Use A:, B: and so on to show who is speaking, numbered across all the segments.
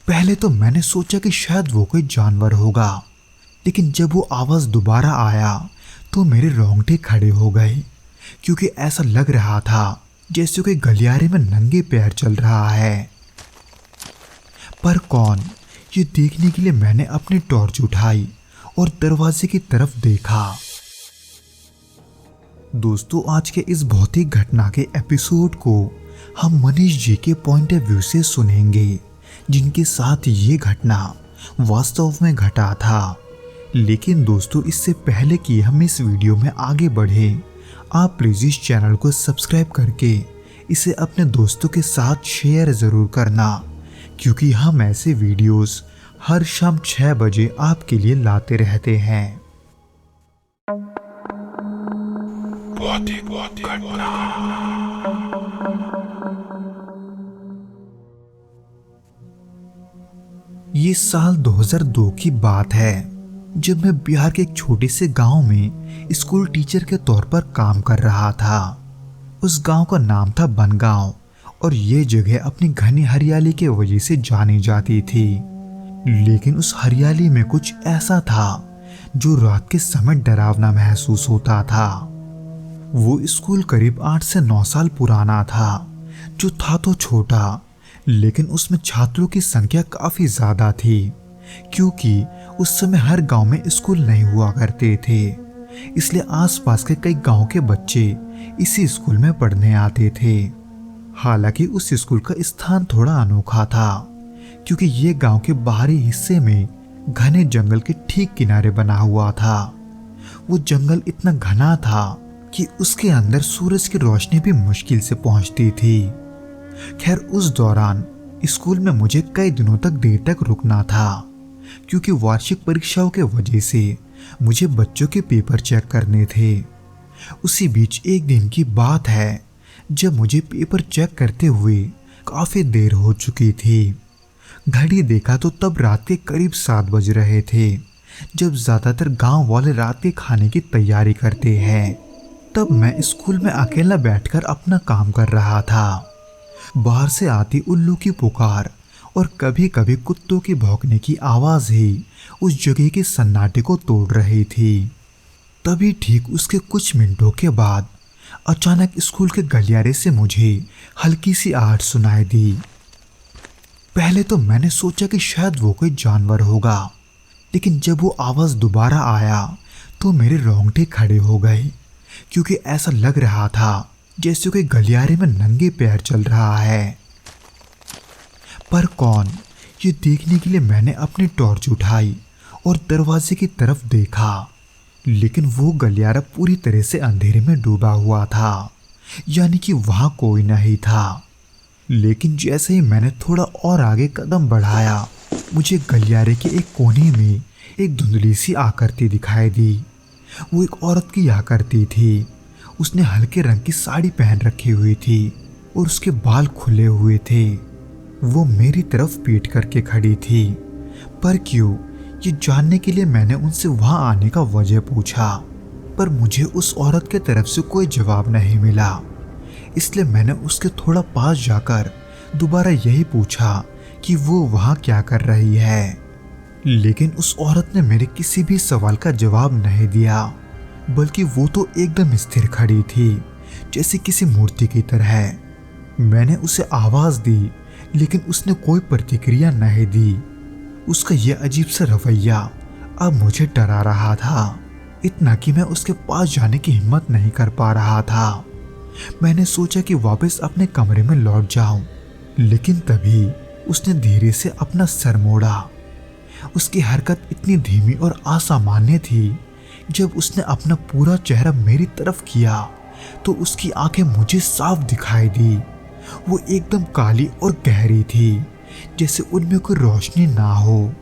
A: पहले तो मैंने सोचा कि शायद वो कोई जानवर होगा, लेकिन जब वो आवाज़ दोबारा आया तो मेरे रोंगटे खड़े हो गए, क्योंकि ऐसा लग रहा था जैसे कोई गलियारे में नंगे पैर चल रहा है। पर कौन, ये देखने के लिए मैंने अपनी टॉर्च उठाई और दरवाजे की तरफ देखा। दोस्तों, आज के इस भौतिक घटना के एपिसोड को हम मनीष जी के पॉइंट ऑफ व्यू से सुनेंगे, जिनके साथ ये घटना वास्तव में घटा था। लेकिन दोस्तों, इससे पहले कि हम इस वीडियो में आगे बढ़े, आप प्लीज इस चैनल को सब्सक्राइब करके इसे अपने दोस्तों के साथ शेयर ज़रूर करना, क्योंकि हम ऐसे वीडियोस हर शाम 6 बजे आपके लिए लाते रहते हैं। ये साल 2002 की बात है, जब मैं बिहार के एक छोटे से गांव में स्कूल टीचर के तौर पर काम कर रहा था। उस गांव का नाम था बनगांव और ये जगह अपनी घनी हरियाली के वजह से जानी जाती थी। लेकिन उस हरियाली में कुछ ऐसा था जो रात के समय डरावना महसूस होता था। वो स्कूल करीब 8 से 9 साल पुराना था, जो था तो छोटा, लेकिन उसमें छात्रों की संख्या काफी ज्यादा थी, क्योंकि उस समय हर गांव में स्कूल नहीं हुआ करते थे। इसलिए आसपास के कई गांव के बच्चे इसी स्कूल में पढ़ने आते थे। हालांकि उस स्कूल का स्थान थोड़ा अनोखा था, क्योंकि ये गांव के बाहरी हिस्से में घने जंगल के ठीक किनारे बना हुआ था। वो जंगल इतना घना था कि उसके अंदर सूरज की रोशनी भी मुश्किल से पहुंचती थी। खैर, उस दौरान स्कूल में मुझे कई दिनों तक देर तक रुकना था, क्योंकि वार्षिक परीक्षाओं के वजह से मुझे बच्चों के पेपर चेक करने थे। उसी बीच एक दिन की बात है, जब मुझे पेपर चेक करते हुए काफी देर हो चुकी थी। घड़ी देखा तो तब रात के करीब 7 बज रहे थे, जब ज्यादातर गांव वाले रात के खाने की तैयारी करते हैं। तब मैं स्कूल में अकेला बैठकर अपना काम कर रहा था। बाहर से आती उल्लू की पुकार और कभी कभी कुत्तों की भौंकने की आवाज ही उस जगह के सन्नाटे को तोड़ रही थी। तभी ठीक उसके कुछ मिनटों के बाद अचानक स्कूल के गलियारे से मुझे हल्की सी आहट सुनाई दी। पहले तो मैंने सोचा कि शायद वो कोई जानवर होगा, लेकिन जब वो आवाज दोबारा आया तो मेरे रोंगटे खड़े हो गए, क्योंकि ऐसा लग रहा था जैसे कोई गलियारे में नंगे पैर चल रहा है। पर कौन, ये देखने के लिए मैंने अपनी टॉर्च उठाई और दरवाजे की तरफ देखा, लेकिन वो गलियारा पूरी तरह से अंधेरे में डूबा हुआ था, यानी कि वहां कोई नहीं था। लेकिन जैसे ही मैंने थोड़ा और आगे कदम बढ़ाया, मुझे गलियारे के एक कोने में एक धुंधली सी आकृति दिखाई दी। वो एक औरत की आकृति थी। उसने हल्के रंग की साड़ी पहन रखी हुई थी और उसके बाल खुले हुए थे। वो मेरी तरफ पीठ करके खड़ी थी। पर क्यों, ये जानने के लिए मैंने उनसे वहां आने का वजह पूछा, पर मुझे उस औरत के तरफ से कोई जवाब नहीं मिला। इसलिए मैंने उसके थोड़ा पास जाकर दोबारा यही पूछा कि वो वहां क्या कर रही है। लेकिन उस औरत ने मेरे किसी भी सवाल का जवाब नहीं दिया, बल्कि वो तो एकदम स्थिर खड़ी थी, जैसे किसी मूर्ति की तरह। मैंने उसे आवाज दी, लेकिन उसने कोई प्रतिक्रिया नहीं दी। उसका यह अजीब सा रवैया अब मुझे डरा रहा था, इतना कि मैं उसके पास जाने की हिम्मत नहीं कर पा रहा था। मैंने सोचा कि वापस अपने कमरे में लौट जाऊं, लेकिन तभी उसने धीरे से अपना सर मोड़ा। उसकी हरकत इतनी धीमी और असामान्य थी। जब उसने अपना पूरा चेहरा मेरी तरफ किया तो उसकी आंखें मुझे साफ दिखाई दी। वो एकदम काली और गहरी थी, जैसे उनमें कोई रोशनी ना हो।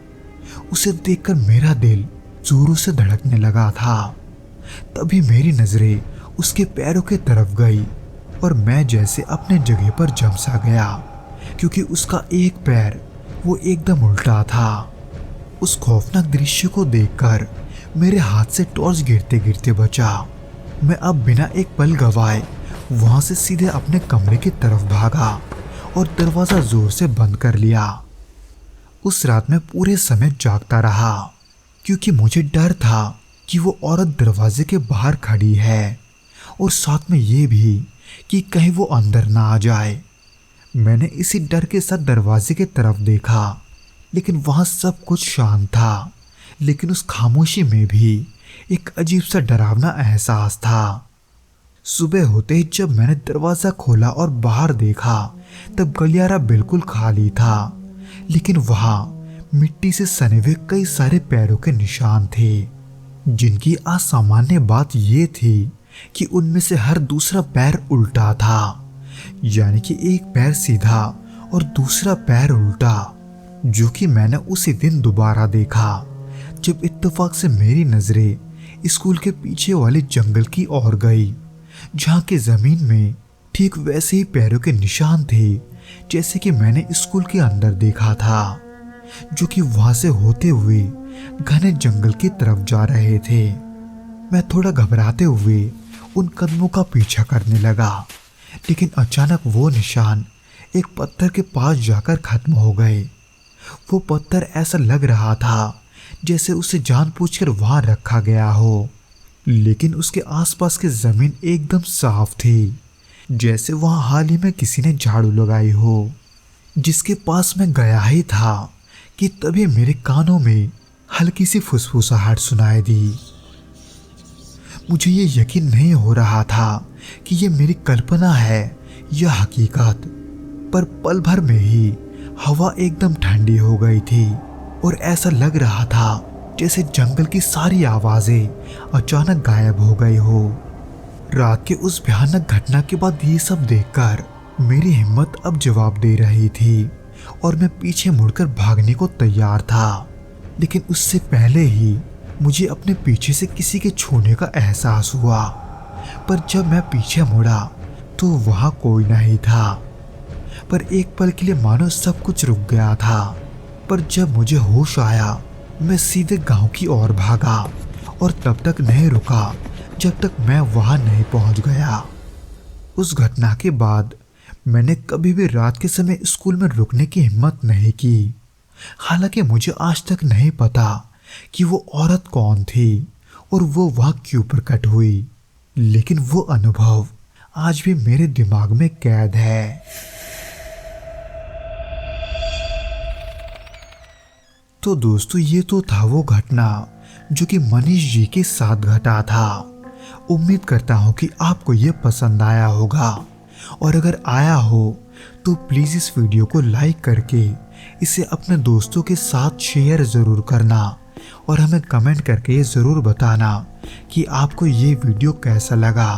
A: उसे देखकर मेरा दिल जोरों से धड़कने लगा था। तभी मेरी नजरें उसके पैरों की तरफ गई और मैं जैसे अपने जगह पर जम सा गया, क्योंकि उसका एक पैर वो एकदम उल्टा था। उस खौफनाक दृश्य को देखकर मेरे हाथ से टॉर्च गिरते गिरते बचा। मैं अब बिना एक पल गवाए वहां से सीधे अपने कमरे की तरफ भागा और दरवाजा जोर से बंद कर लिया। उस रात मैं पूरे समय जागता रहा, क्योंकि मुझे डर था कि वो औरत दरवाजे के बाहर खड़ी है, और साथ में ये भी कि कहीं वो अंदर ना आ जाए। मैंने इसी डर के साथ दरवाजे की तरफ देखा, लेकिन वहां सब कुछ शांत था। लेकिन उस खामोशी में भी एक अजीब सा डरावना एहसास था। सुबह होते ही जब मैंने दरवाजा खोला और बाहर देखा, तब गलियारा बिल्कुल खाली था, लेकिन वहां मिट्टी से सने हुए कई सारे पैरों के निशान थे, जिनकी असामान्य बात यह थी कि उनमें से हर दूसरा पैर उल्टा था, यानी कि एक पैर सीधा और दूसरा पैर उल्टा, जो कि मैंने उसी दिन दोबारा देखा जब इत्तेफाक से मेरी नजरें स्कूल के पीछे वाले जंगल की ओर गई, जहाँ की जमीन में ठीक वैसे ही पैरों के निशान थे जैसे कि मैंने स्कूल के अंदर देखा था, जो कि वहां से होते हुए घने जंगल की तरफ जा रहे थे। मैं थोड़ा घबराते हुए उन कदमों का पीछा करने लगा, लेकिन अचानक वो निशान एक पत्थर के पास जाकर खत्म हो गए। वो पत्थर ऐसा लग रहा था जैसे उसे जानबूझकर वहां रखा गया हो, लेकिन उसके आसपास की जमीन एकदम साफ थी, जैसे वहां हाल ही में किसी ने झाड़ू लगाई हो। जिसके पास मैं गया ही था कि तभी मेरे कानों में हल्की सी फुसफुसाहट सुनाई दी। मुझे ये यकीन नहीं हो रहा था कि ये मेरी कल्पना है या हकीकत, पर पल भर में ही हवा एकदम ठंडी हो गई थी और ऐसा लग रहा था जैसे जंगल की सारी आवाजें अचानक गायब हो गई हो। रात के उस भयानक घटना के बाद ये सब देखकर मेरी हिम्मत अब जवाब दे रही थी और मैं पीछे मुड़कर भागने को तैयार था, लेकिन उससे पहले ही मुझे अपने पीछे से किसी के छूने का एहसास हुआ। पर जब मैं पीछे मुड़ा तो वहां कोई नहीं था, पर एक पल के लिए मानो सब कुछ रुक गया था। पर जब मुझे होश आया, मैं सीधे गांव की ओर भागा और तब तक नहीं रुका जब तक मैं वहां नहीं पहुंच गया। उस घटना के बाद मैंने कभी भी रात के समय स्कूल में रुकने की हिम्मत नहीं की। हालांकि मुझे आज तक नहीं पता कि वो औरत कौन थी और वो वहां क्यों प्रकट हुई, लेकिन वो अनुभव आज भी मेरे दिमाग में कैद है। तो दोस्तों, ये तो था वो घटना जो कि मनीष जी के साथ घटा था। उम्मीद करता हूं कि आपको ये पसंद आया होगा, और अगर आया हो तो प्लीज़ इस वीडियो को लाइक करके इसे अपने दोस्तों के साथ शेयर ज़रूर करना, और हमें कमेंट करके ये ज़रूर बताना कि आपको ये वीडियो कैसा लगा।